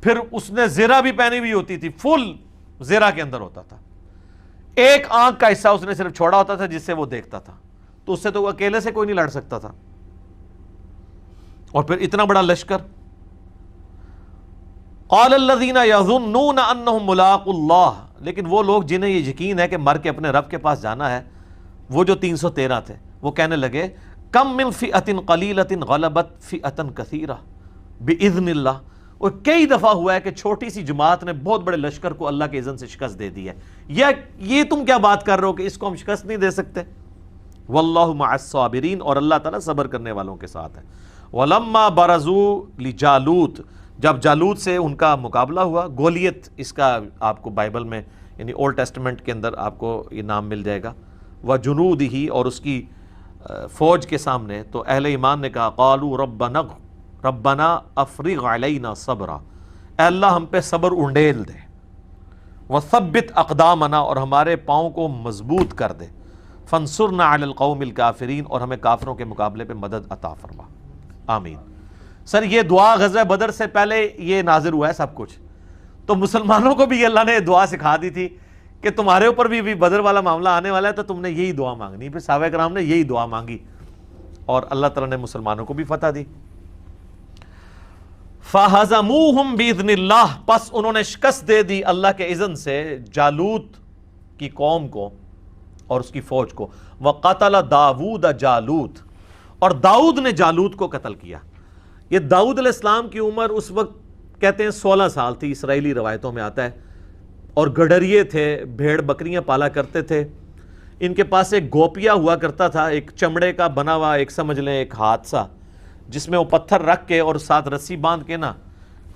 پھر اس نے زیرہ بھی پہنی ہوئی ہوتی تھی، فل زیرہ کے اندر ہوتا تھا، ایک آنکھ کا حصہ اس نے صرف چھوڑا ہوتا تھا جس سے وہ دیکھتا تھا، تو اس سے تو اکیلے سے کوئی نہیں لڑ سکتا تھا، اور پھر اتنا بڑا لشکر۔ قال الذین یظنون انہم ملاقو اللہ، لیکن وہ لوگ جنہیں یہ یقین ہے کہ مر کے اپنے رب کے پاس جانا ہے، وہ جو 313 تھے، وہ کہنے لگے کم من فئۃ قلیلۃ غلبت فئۃ کثیرہ باذن اللہ، اور کئی دفعہ ہوا ہے کہ چھوٹی سی جماعت نے بہت بڑے لشکر کو اللہ کے اذن سے شکست دے دی ہے، یہ تم کیا بات کر رہے ہو کہ اس کو ہم شکست نہیں دے سکتے؟ واللہ مع الصابرین، اور اللہ تعالیٰ صبر کرنے والوں کے ساتھ ہے۔ ولما برزوا لجالوت، جب جالوت سے ان کا مقابلہ ہوا، گولیت اس کا آپ کو بائبل میں یعنی اولڈ ٹیسٹمنٹ کے اندر آپ کو یہ نام مل جائے گا، وجنودہ، اور اس کی فوج کے سامنے، تو اہل ایمان نے کہا قالوا ربنا افرغ علینا صبرا، اے اللہ ہم پہ صبر انڈیل دے، وثبت اقدامنا، اور ہمارے پاؤں کو مضبوط کر دے، فانصرنا علی القوم الکافرین، اور ہمیں کافروں کے مقابلے پہ مدد عطا فرما، آمین۔ سر یہ دعا غزوہ بدر سے پہلے یہ نازل ہوا ہے سب کچھ، تو مسلمانوں کو بھی اللہ نے دعا سکھا دی تھی کہ تمہارے اوپر بھی بدر والا معاملہ آنے والا ہے تو تم نے یہی دعا مانگنی، پھر صحابہ کرام نے یہی دعا مانگی اور اللہ تعالیٰ نے مسلمانوں کو بھی فتح دی۔ فَهَزَمُوهُمْ بِإِذْنِ اللَّهِ، پس انہوں نے شکست دے دی اللہ کے اذن سے جالوت کی قوم کو اور اس کی فوج کو۔ وَقَتَلَ دَاوُودَ جالوت، اور داؤد نے جالوت کو قتل کیا۔ یہ داؤد علیہ السلام کی عمر اس وقت کہتے ہیں 16 سال تھی، اسرائیلی روایتوں میں آتا ہے، اور گڈریے تھے، بھیڑ بکریاں پالا کرتے تھے، ان کے پاس ایک گوپیا ہوا کرتا تھا، ایک چمڑے کا بنا ہوا، ایک سمجھ لیں ایک ہاتھ سا، جس میں وہ پتھر رکھ کے اور ساتھ رسی باندھ کے نا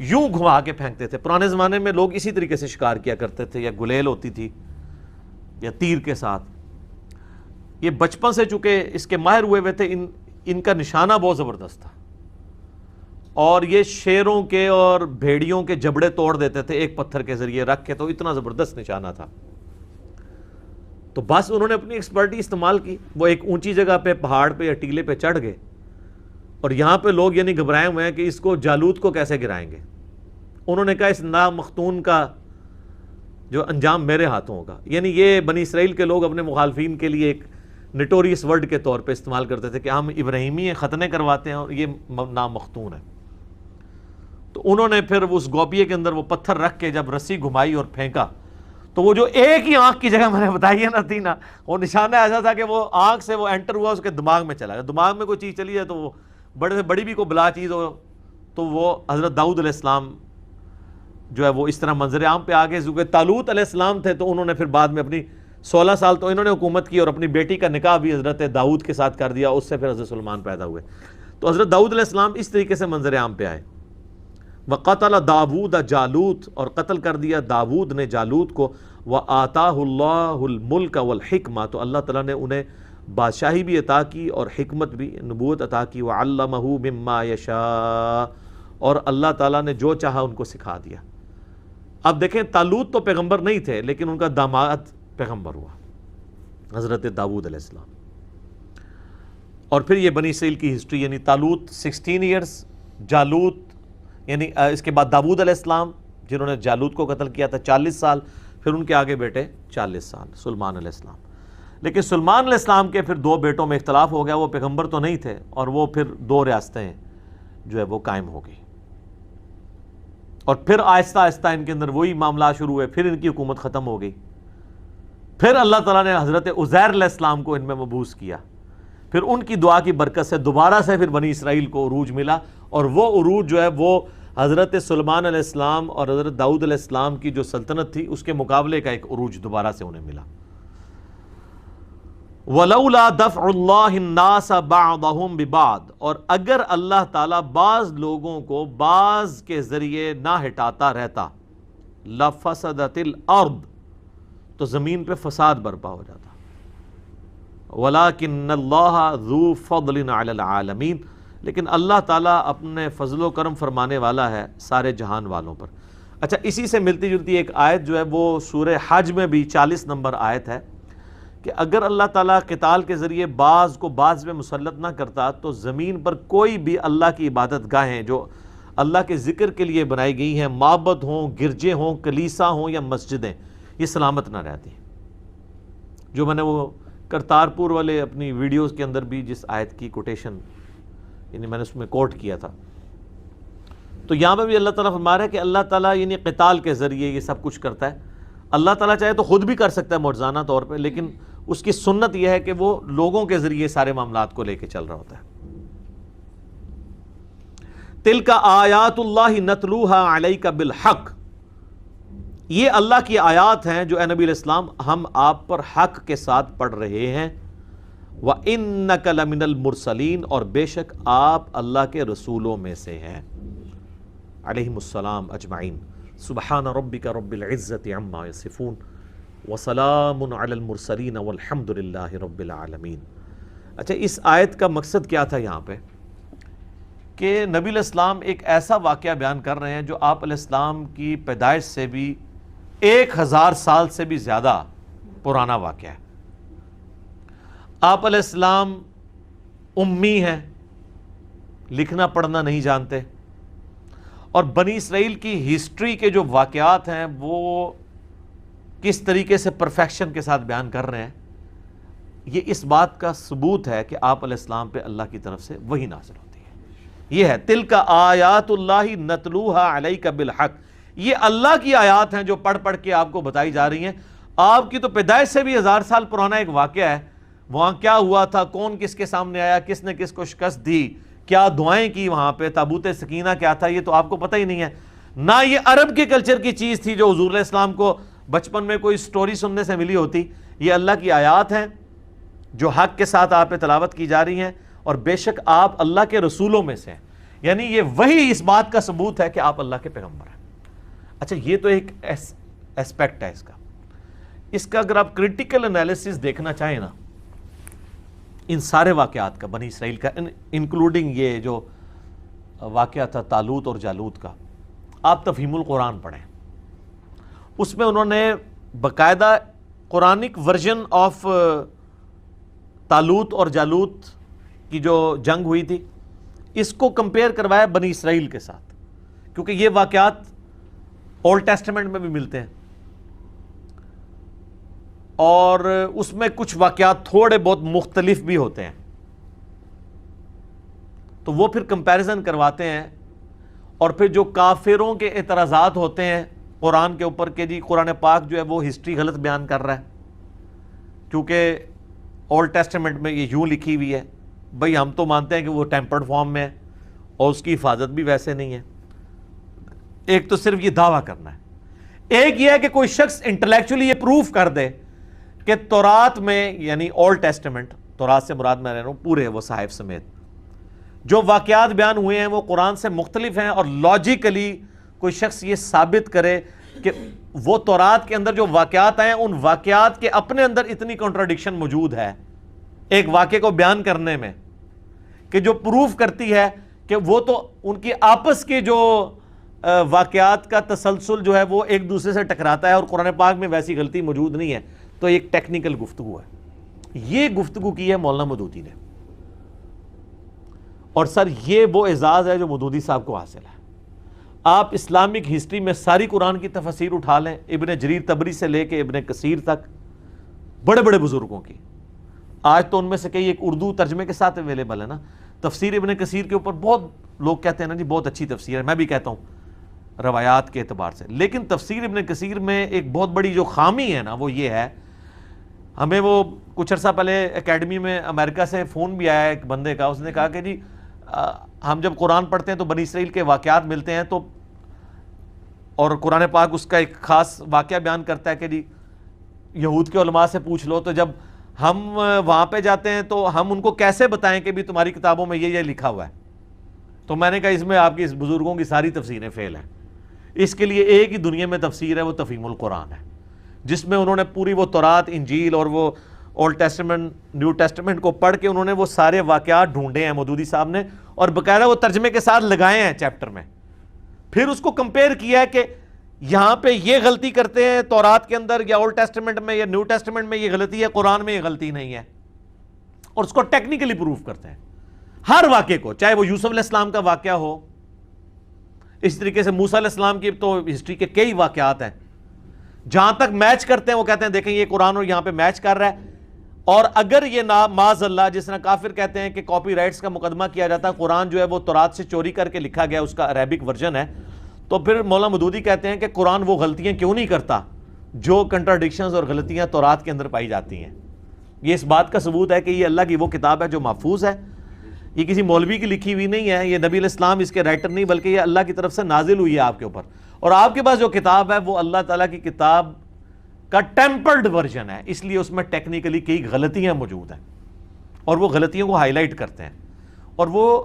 یوں گھما کے پھینکتے تھے۔ پرانے زمانے میں لوگ اسی طریقے سے شکار کیا کرتے تھے، یا گلیل ہوتی تھی یا تیر کے ساتھ۔ یہ بچپن سے چونکہ اس کے ماہر ہوئے ہوئے تھے، ان کا نشانہ بہت زبردست تھا، اور یہ شیروں کے اور بھیڑیوں کے جبڑے توڑ دیتے تھے ایک پتھر کے ذریعے رکھ کے، تو اتنا زبردست نشانہ تھا۔ تو بس انہوں نے اپنی ایکسپرٹی استعمال کی، وہ ایک اونچی جگہ پہ پہاڑ پہ یا ٹیلے پہ چڑھ گئے، اور یہاں پہ لوگ یعنی گھبرائے ہوئے ہیں کہ اس کو جالوت کو کیسے گرائیں گے۔ انہوں نے کہا اس نامختون کا جو انجام میرے ہاتھوں ہوگا، یعنی یہ بنی اسرائیل کے لوگ اپنے مخالفین کے لیے ایک نٹوریس ورڈ کے طور پہ استعمال کرتے تھے کہ ہم ابراہیمی ختنے کرواتے ہیں اور یہ نامختون ہے۔ تو انہوں نے پھر اس گوپیے کے اندر وہ پتھر رکھ کے جب رسی گھمائی اور پھینکا تو وہ جو ایک ہی آنکھ کی جگہ میں نے بتائی ہے نا تھی نا، وہ نشانہ ایسا تھا کہ وہ آنکھ سے وہ انٹر ہوا، اس کے دماغ میں چلا گیا. دماغ میں کوئی چیز چلی ہے تو وہ بڑے سے بڑی بھی کوئی بلا چیز ہو تو وہ حضرت داؤد علیہ السلام جو ہے وہ اس طرح منظر عام پہ آگے. کیونکہ طالوت علیہ السلام تھے تو انہوں نے پھر بعد میں اپنی 16 سال تو انہوں نے حکومت کی اور اپنی بیٹی کا نکاح بھی حضرت داؤد کے ساتھ کر دیا، اس سے پھر حضرت سلیمان پیدا ہوئے. تو حضرت داؤد علیہ السلام اس طریقے سے منظر عام پہ آئے. وَقَتَلَ داوود جالوت، اور قتل کر دیا داود نے جالوت کو. وَآتَاهُ اللَّهُ الْمُلْكَ وَالْحِكْمَةَ، تو اللہ تعالیٰ نے انہیں بادشاہی بھی عطا کی اور حکمت بھی، نبوت عطا کی. وَعَلَّمَهُ مِمَّا يَشَاءُ، اور اللہ تعالیٰ نے جو چاہا ان کو سکھا دیا. اب دیکھیں طالوت تو پیغمبر نہیں تھے لیکن ان کا داماد پیغمبر ہوا حضرت داؤد علیہ السلام. اور پھر یہ بنی اسرائیل کی ہسٹری، یعنی طالوت 16 ایئرز، جالوت یعنی اس کے بعد داؤد علیہ السلام جنہوں نے جالوت کو قتل کیا تھا 40 سال، پھر ان کے آگے بیٹے 40 سال سلیمان علیہ السلام. لیکن سلیمان علیہ السلام کے پھر 2 بیٹوں میں اختلاف ہو گیا، وہ پیغمبر تو نہیں تھے اور وہ پھر 2 ریاستیں جو ہے وہ قائم ہو گئی. اور پھر آہستہ آہستہ ان کے اندر وہی معاملات شروع ہوئے، پھر ان کی حکومت ختم ہو گئی. پھر اللہ تعالیٰ نے حضرت عزیر علیہ السلام کو ان میں مبعوث کیا. پھر ان کی دعا کی برکت سے دوبارہ سے پھر بنی اسرائیل کو عروج ملا، اور وہ عروج جو ہے وہ حضرت سلیمان علیہ السلام اور حضرت داؤد علیہ السلام کی جو سلطنت تھی اس کے مقابلے کا ایک عروج دوبارہ سے انہیں ملا. وَلَوْلَا دَفْعُ اللَّهِ النَّاسَ بَعْضَهُمْ بِبَعْضٍ، اور اگر اللہ تعالیٰ بعض لوگوں کو بعض کے ذریعے نہ ہٹاتا رہتا، لَفَسَدَتِ الْأَرْض، تو زمین پہ فساد برپا ہو جاتا. وَلَكِنَّ اللَّهَ ذُو فَضْلٍ عَلَى الْعَالَمِينَ، لیکن اللہ تعالیٰ اپنے فضل و کرم فرمانے والا ہے سارے جہان والوں پر. اچھا، اسی سے ملتی جلتی ایک آیت جو ہے وہ سورہ حج میں بھی 40 نمبر آیت ہے کہ اگر اللہ تعالیٰ قتال کے ذریعے بعض کو بعض میں مسلط نہ کرتا تو زمین پر کوئی بھی اللہ کی عبادت گاہیں جو اللہ کے ذکر کے لیے بنائی گئی ہیں، معبد ہوں، گرجے ہوں، کلیسا ہوں یا مسجدیں، یہ سلامت نہ رہتی. جو میں نے وہ کرتارپور والے اپنی ویڈیوز کے اندر بھی جس آیت کی کوٹیشن یعنی میں نے اس میں کوٹ کیا تھا، تو یہاں پہ بھی اللہ تعالیٰ فرما رہا ہے کہ اللہ تعالیٰ یعنی قتال کے ذریعے یہ سب کچھ کرتا ہے. اللہ تعالیٰ چاہے تو خود بھی کر سکتا ہے معجزانہ طور پہ، لیکن اس کی سنت یہ ہے کہ وہ لوگوں کے ذریعے سارے معاملات کو لے کے چل رہا ہوتا ہے. تِلْکَ آیات اللہ نتلوها علیک بالحق، یہ اللہ کی آیات ہیں جو اے نبی علیہ السلام ہم آپ پر حق کے ساتھ پڑھ رہے ہیں. وَإِنَّكَ لَمِنَ الْمُرْسَلِينَ، اور بے شک آپ اللہ کے رسولوں میں سے ہیں. علیہم السلام اجمعین. سبحان ربک رب العزت عما یصفون وسلام علی المرسلین والحمد للہ رب العالمین. اچھا، اس آیت کا مقصد کیا تھا یہاں پہ کہ نبی علیہ السلام ایک ایسا واقعہ بیان کر رہے ہیں جو آپ علیہ السلام کی پیدائش سے بھی 1000 سال سے بھی زیادہ پرانا واقعہ ہے. آپ علیہ السلام امی ہیں، لکھنا پڑھنا نہیں جانتے، اور بنی اسرائیل کی ہسٹری کے جو واقعات ہیں وہ کس طریقے سے پرفیکشن کے ساتھ بیان کر رہے ہیں، یہ اس بات کا ثبوت ہے کہ آپ علیہ السلام پہ اللہ کی طرف سے وحی نازل ہوتی ہے. یہ ہے تلک آیات اللہ نتلوها علیک بالحق، یہ اللہ کی آیات ہیں جو پڑھ پڑھ کے آپ کو بتائی جا رہی ہیں. آپ کی تو پیدائش سے بھی 1000 سال پرانا ایک واقعہ ہے. وہاں کیا ہوا تھا، کون کس کے سامنے آیا، کس نے کس کو شکست دی، کیا دعائیں کی، وہاں پہ تابوت سکینہ کیا تھا، یہ تو آپ کو پتہ ہی نہیں ہے. نہ یہ عرب کے کلچر کی چیز تھی جو حضور علیہ السلام کو بچپن میں کوئی سٹوری سننے سے ملی ہوتی. یہ اللہ کی آیات ہیں جو حق کے ساتھ آپ پہ تلاوت کی جا رہی ہیں، اور بے شک آپ اللہ کے رسولوں میں سے ہیں. یعنی یہ وہی اس بات کا ثبوت ہے کہ آپ اللہ کے پیغمبر ہیں. اچھا، یہ تو ایک ایسپیکٹ ہے اس کا اگر آپ کریٹیکل انالیسس دیکھنا چاہیں نا ان سارے واقعات کا، بنی اسرائیل کا، انکلوڈنگ یہ جو واقعہ تھا طالوت اور جالوت کا، آپ تفہیم القرآن پڑھیں. اس میں انہوں نے باقاعدہ قرآنک ورژن آف طالوت اور جالوت کی جو جنگ ہوئی تھی اس کو کمپیئر کروایا بنی اسرائیل کے ساتھ، کیونکہ یہ واقعات اولڈ ٹیسٹمنٹ میں بھی ملتے ہیں اور اس میں کچھ واقعات تھوڑے بہت مختلف بھی ہوتے ہیں، تو وہ پھر کمپیریزن کرواتے ہیں. اور پھر جو کافروں کے اعتراضات ہوتے ہیں قرآن کے اوپر کہ جی قرآن پاک جو ہے وہ ہسٹری غلط بیان کر رہا ہے کیونکہ اولڈ ٹیسٹمنٹ میں یہ یوں لکھی ہوئی ہے. بھئی ہم تو مانتے ہیں کہ وہ ٹیمپرڈ فارم میں ہے اور اس کی حفاظت بھی ویسے نہیں ہے. ایک تو صرف یہ دعویٰ کرنا ہے, ایک یہ ہے کہ کوئی شخص انٹلیکچولی یہ پروف کر دے کہ تورات میں, یعنی اولڈ ٹیسٹمنٹ, تورات سے مراد میں رہ رہا ہوں پورے وہ صحائف سمیت, جو واقعات بیان ہوئے ہیں وہ قرآن سے مختلف ہیں, اور لاجیکلی کوئی شخص یہ ثابت کرے کہ وہ تورات کے اندر جو واقعات ہیں ان واقعات کے اپنے اندر اتنی کنٹراڈکشن موجود ہے ایک واقعے کو بیان کرنے میں کہ جو پروف کرتی ہے کہ وہ تو ان کی آپس کے جو واقعات کا تسلسل جو ہے وہ ایک دوسرے سے ٹکراتا ہے, اور قرآن پاک میں ویسی غلطی موجود نہیں ہے. تو ایک ٹیکنیکل گفتگو ہے. یہ گفتگو کی ہے مولانا مودودی نے, اور سر یہ وہ اعزاز ہے جو مودودی صاحب کو حاصل ہے. آپ اسلامک ہسٹری میں ساری قرآن کی تفسیر اٹھا لیں, ابن جریر طبری سے لے کے ابن کثیر تک, بڑے بڑے بزرگوں کی. آج تو ان میں سے کئی ایک اردو ترجمے کے ساتھ اویلیبل ہے نا. تفسیر ابن کثیر کے اوپر بہت لوگ کہتے ہیں نا جی بہت اچھی تفسیر ہے, میں بھی کہتا ہوں روایات کے اعتبار سے, لیکن تفسیر ابن کثیر میں ایک بہت بڑی جو خامی ہے نا وہ یہ ہے, ہمیں وہ کچھ عرصہ پہلے اکیڈمی میں امریکہ سے فون بھی آیا ایک بندے کا, اس نے کہا کہ جی ہم جب قرآن پڑھتے ہیں تو بنی اسرائیل کے واقعات ملتے ہیں, تو اور قرآن پاک اس کا ایک خاص واقعہ بیان کرتا ہے کہ جی یہود کے علماء سے پوچھ لو, تو جب ہم وہاں پہ جاتے ہیں تو ہم ان کو کیسے بتائیں کہ بھی تمہاری کتابوں میں یہ لکھا ہوا ہے. تو میں نے کہا اس میں آپ کی اس بزرگوں کی ساری تفسیریں فیل ہیں. اس کے لیے ایک ہی دنیا میں تفسیر ہے, وہ تفہیم القرآن ہے, جس میں انہوں نے پوری وہ تورات, انجیل اور وہ اولڈ ٹیسٹمنٹ, نیو ٹیسٹمنٹ کو پڑھ کے انہوں نے وہ سارے واقعات ڈھونڈے ہیں مودودی صاحب نے, اور باقاعدہ وہ ترجمے کے ساتھ لگائے ہیں چیپٹر میں. پھر اس کو کمپیئر کیا ہے کہ یہاں پہ یہ غلطی کرتے ہیں تورات کے اندر, یا اولڈ ٹیسٹمنٹ میں یا نیو ٹیسٹمنٹ میں یہ غلطی ہے, قرآن میں یہ غلطی نہیں ہے, اور اس کو ٹیکنیکلی پروف کرتے ہیں ہر واقعے کو, چاہے وہ یوسف علیہ السلام کا واقعہ ہو, اس طریقے سے موسیٰ علیہ السلام کی تو ہسٹری کے کئی واقعات ہیں, جہاں تک میچ کرتے ہیں وہ کہتے ہیں دیکھیں یہ قرآن اور یہاں پہ میچ کر رہا ہے. اور اگر یہ معاذ اللہ, جس طرح کافر کہتے ہیں کہ کاپی رائٹس کا مقدمہ کیا جاتا ہے, قرآن جو ہے وہ تورات سے چوری کر کے لکھا گیا, اس کا عربک ورژن ہے, تو پھر مولانا مودودی کہتے ہیں کہ قرآن وہ غلطیاں کیوں نہیں کرتا جو کنٹراڈکشنز اور غلطیاں تورات کے اندر پائی جاتی ہیں. یہ اس بات کا ثبوت ہے کہ یہ اللہ کی وہ کتاب ہے جو محفوظ ہے, یہ کسی مولوی کی لکھی ہوئی نہیں ہے, یہ نبی علیہ السلام اس کے رائٹر نہیں, بلکہ یہ اللہ کی طرف سے نازل ہوئی ہے آپ کے اوپر, اور آپ کے پاس جو کتاب ہے وہ اللہ تعالیٰ کی کتاب کا ٹیمپرڈ ورژن ہے, اس لیے اس میں ٹیکنیکلی کئی غلطیاں موجود ہیں, اور وہ غلطیوں کو ہائی لائٹ کرتے ہیں. اور وہ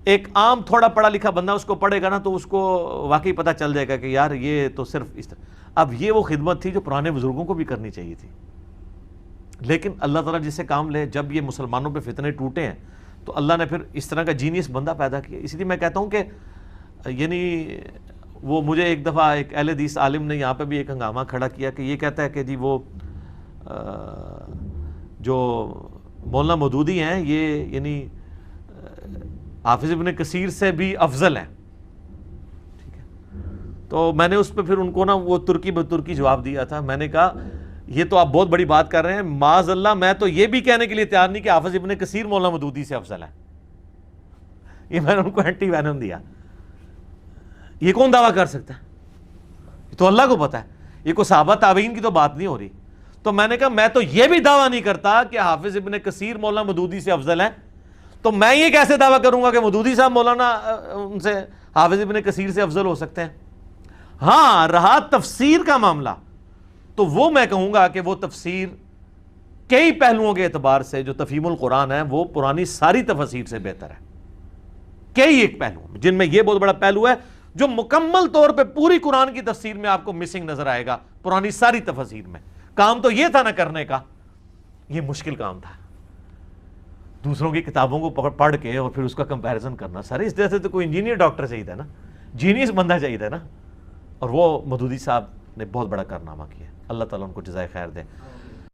ایک عام تھوڑا پڑھا لکھا بندہ اس کو پڑھے گا نا تو اس کو واقعی پتہ چل جائے گا کہ یار یہ تو صرف اس طرح. اب یہ وہ خدمت تھی جو پرانے بزرگوں کو بھی کرنی چاہیے تھی, لیکن اللہ تعالیٰ جس سے کام لے, جب یہ مسلمانوں پہ فتنے ٹوٹے ہیں تو اللہ نے پھر اس طرح کا جینیس بندہ پیدا کیا. اس لیے میں کہتا ہوں کہ یعنی وہ مجھے ایک دفعہ ایک اہل حدیث عالم نے یہاں پہ بھی ایک ہنگامہ کھڑا کیا کہ یہ کہتا ہے کہ جی وہ جو مولانا مودودی ہیں یہ یعنی حافظ ابن کثیر سے بھی افضل ہیں. ٹھیک ہے, تو میں نے اس پہ پھر ان کو نا وہ ترکی بترکی جواب دیا تھا. میں نے کہا یہ تو آپ بہت بڑی بات کر رہے ہیں, معاذ اللہ میں تو یہ بھی کہنے کے لیے تیار نہیں کہ حافظ ابن کثیر مولانا مودودی سے افضل ہے. یہ میں نے ان کو اینٹی وینم دیا. یہ کون دعویٰ کر سکتا ہے؟ یہ تو اللہ کو پتا ہے, یہ کوئی صحابہ تابعین کی تو بات نہیں ہو رہی. تو میں نے کہا میں تو یہ بھی دعویٰ نہیں کرتا کہ حافظ ابن کثیر مولانا مودودی سے افضل ہے, تو میں یہ کیسے دعویٰ کروں گا کہ مودودی صاحب مولانا ان سے حافظ ابن کثیر سے افضل ہو سکتے ہیں. ہاں رہا تفسیر کا معاملہ, تو وہ میں کہوں گا کہ وہ تفسیر کئی پہلوؤں کے اعتبار سے جو تفہیم القرآن ہے وہ پرانی ساری تفسیر سے بہتر ہے. کئی ایک پہلو جن میں یہ بہت بڑا پہلو ہے جو مکمل طور پہ پوری قرآن کی تفسیر میں آپ کو مسنگ نظر آئے گا, پرانی ساری تفسیر میں. کام تو یہ تھا نہ کرنے کا, یہ مشکل کام تھا دوسروں کی کتابوں کو پڑھ کے اور پھر اس کا کمپیریزن کرنا. سر اس طرح سے تو کوئی انجینئر ڈاکٹر چاہیے تھا نا, جینیس بندہ چاہیے تھا نا, اور وہ مودودی صاحب نے بہت بڑا کارنامہ کیا. اللہ تعالیٰ ان کو جزائے خیر دے.